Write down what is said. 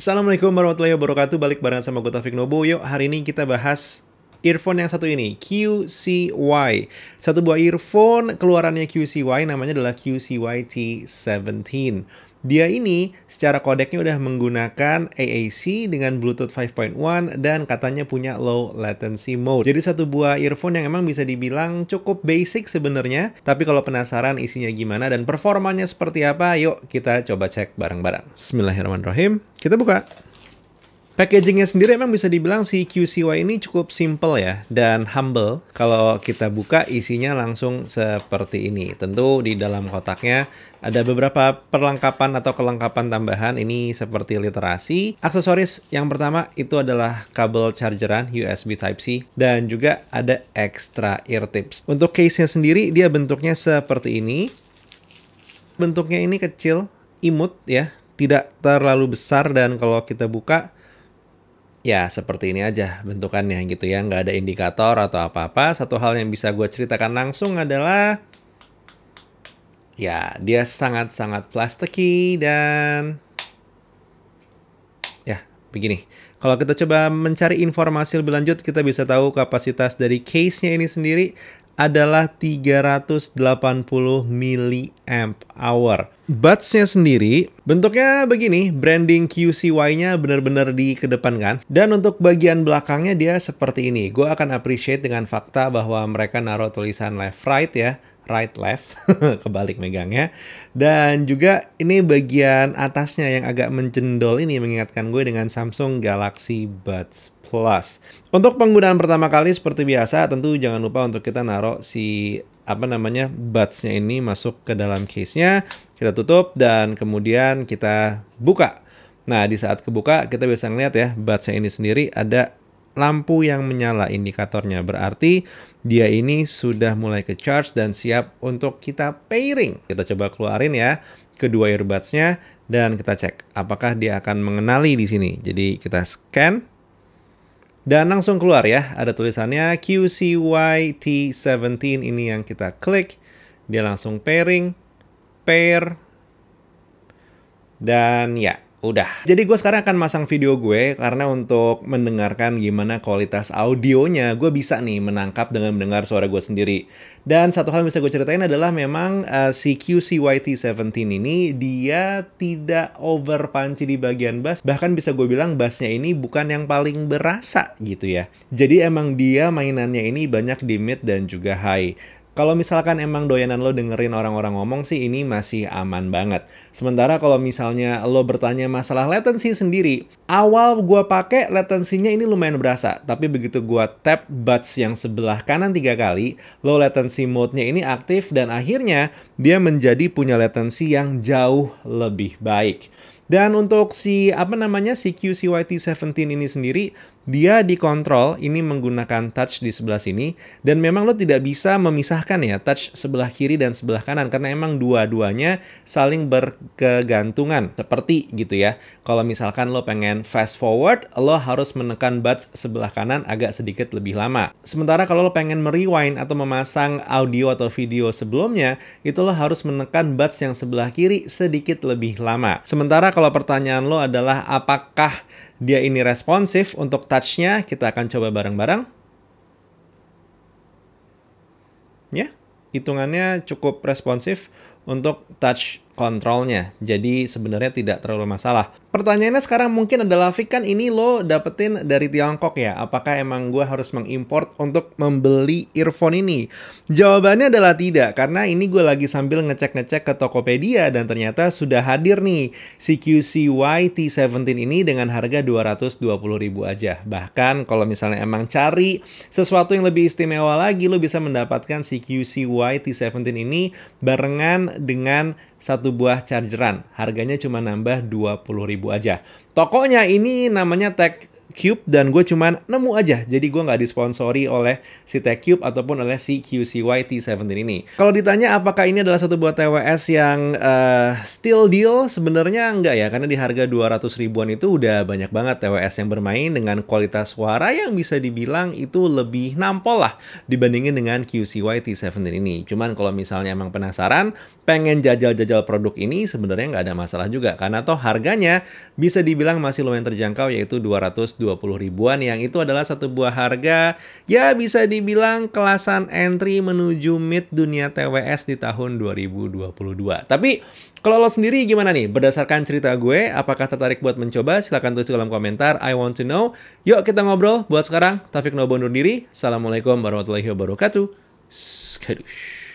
Assalamualaikum warahmatullahi wabarakatuh. Balik bareng sama gue Taufik Nobo. Yuk, hari ini kita bahas earphone yang satu ini, QCY. Satu buah earphone keluarannya QCY, namanya adalah QCY T17. Dia ini secara kodeknya udah menggunakan AAC dengan Bluetooth 5.1 dan katanya punya low latency mode. Jadi satu buah earphone yang emang bisa dibilang cukup basic sebenarnya. Tapi kalau penasaran isinya gimana dan performanya seperti apa, yuk kita coba cek bareng-bareng. Bismillahirrahmanirrahim. Kita buka. Packagingnya sendiri emang bisa dibilang si QCY ini cukup simple ya, dan humble. Kalau kita buka isinya langsung seperti ini. Tentu di dalam kotaknya ada beberapa perlengkapan atau kelengkapan tambahan. Ini seperti literasi. Aksesoris yang pertama itu adalah kabel chargeran USB Type-C. Dan juga ada extra ear tips. Untuk case-nya sendiri dia bentuknya seperti ini. Bentuknya ini kecil, imut ya. Tidak terlalu besar, dan kalau kita buka ya seperti ini aja bentukannya gitu ya, nggak ada indikator atau apa-apa. Satu hal yang bisa gue ceritakan langsung adalah ya dia sangat-sangat plasticky dan ya begini. Kalau kita coba mencari informasi lebih lanjut, kita bisa tahu kapasitas dari case-nya ini sendiri adalah 380 mAh. Buds-nya sendiri bentuknya begini, branding QCY-nya benar-benar dikedepankan. Dan untuk bagian belakangnya dia seperti ini. Gue akan appreciate dengan fakta bahwa mereka naruh tulisan left right ya, right left, kebalik megangnya. Dan juga ini bagian atasnya yang agak mencendol ini mengingatkan gue dengan Samsung Galaxy Buds Plus. Untuk penggunaan pertama kali seperti biasa, tentu jangan lupa untuk kita naruh si buds-nya ini masuk ke dalam case-nya. Kita tutup dan kemudian kita buka. Nah, di saat kebuka kita bisa ngeliat ya, buds-nya ini sendiri ada lampu yang menyala indikatornya. Berarti dia ini sudah mulai ke charge dan siap untuk kita pairing. Kita coba keluarin ya kedua earbuds-nya dan kita cek apakah dia akan mengenali di sini. Jadi kita scan dan langsung keluar ya. Ada tulisannya QCY T17, ini yang kita klik. Dia langsung pairing, pair, dan ya udah. Jadi gue sekarang akan masang video gue karena untuk mendengarkan gimana kualitas audionya, gue bisa nih menangkap dengan mendengar suara gue sendiri. Dan satu hal yang bisa gue ceritain adalah memang si QCY T17 ini dia tidak over punchy di bagian bass. Bahkan bisa gue bilang bassnya ini bukan yang paling berasa gitu ya. Jadi emang dia mainannya ini banyak di mid dan juga high. Kalau misalkan emang doyanan lo dengerin orang-orang ngomong sih, ini masih aman banget. Sementara kalau misalnya lo bertanya masalah latency sendiri, awal gue pakai latensinya ini lumayan berasa. Tapi begitu gue tap buds yang sebelah kanan 3 kali, low latency mode-nya ini aktif dan akhirnya dia menjadi punya latency yang jauh lebih baik. Dan untuk si QCY T17 ini sendiri, dia dikontrol ini menggunakan touch di sebelah sini, dan memang lo tidak bisa memisahkan ya touch sebelah kiri dan sebelah kanan karena emang dua-duanya saling berkegantungan seperti gitu ya. Kalau misalkan lo pengen fast forward, lo harus menekan buds sebelah kanan agak sedikit lebih lama. Sementara kalau lo pengen merewind atau memasang audio atau video sebelumnya, itu lo harus menekan buds yang sebelah kiri sedikit lebih lama. Sementara kalau pertanyaan lo adalah apakah dia ini responsif untuk touch-nya, kita akan coba bareng-bareng. Ya, hitungannya cukup responsif untuk touch kontrolnya. Jadi sebenarnya tidak terlalu masalah. Pertanyaannya sekarang mungkin adalah, Fik, kan ini lo dapetin dari Tiongkok ya? Apakah emang gue harus mengimport untuk membeli earphone ini? Jawabannya adalah tidak, karena ini gue lagi sambil ngecek-ngecek ke Tokopedia dan ternyata sudah hadir nih si QCY T17 ini dengan harga 220.000 aja. Bahkan kalau misalnya emang cari sesuatu yang lebih istimewa lagi, lo bisa mendapatkan si QCY T17 ini barengan dengan satu buah chargeran. Harganya cuma nambah 20.000 aja. Tokonya ini namanya Tech Cube dan gue cuman nemu aja. Jadi gue nggak disponsori oleh si Tech Cube ataupun oleh si QCY T17 ini. Kalau ditanya apakah ini adalah satu buah TWS yang still deal, sebenarnya enggak ya. Karena di harga 200 ribuan itu udah banyak banget TWS yang bermain dengan kualitas suara yang bisa dibilang itu lebih nampol lah dibandingin dengan QCY T17 ini. Cuman kalau misalnya emang penasaran, pengen jajal-jajal produk ini, sebenarnya nggak ada masalah juga. Karena toh harganya bisa dibilang masih lumayan terjangkau, yaitu 220 ribuan, yang itu adalah satu buah harga ya bisa dibilang kelasan entry menuju mid dunia TWS di tahun 2022. Tapi kalau lo sendiri gimana nih? Berdasarkan cerita gue, apakah tertarik buat mencoba? Silahkan tulis di kolom komentar, I want to know. Yuk kita ngobrol. Buat sekarang, Taufik Nobo undur diri. Assalamualaikum warahmatullahi wabarakatuh. Skadush.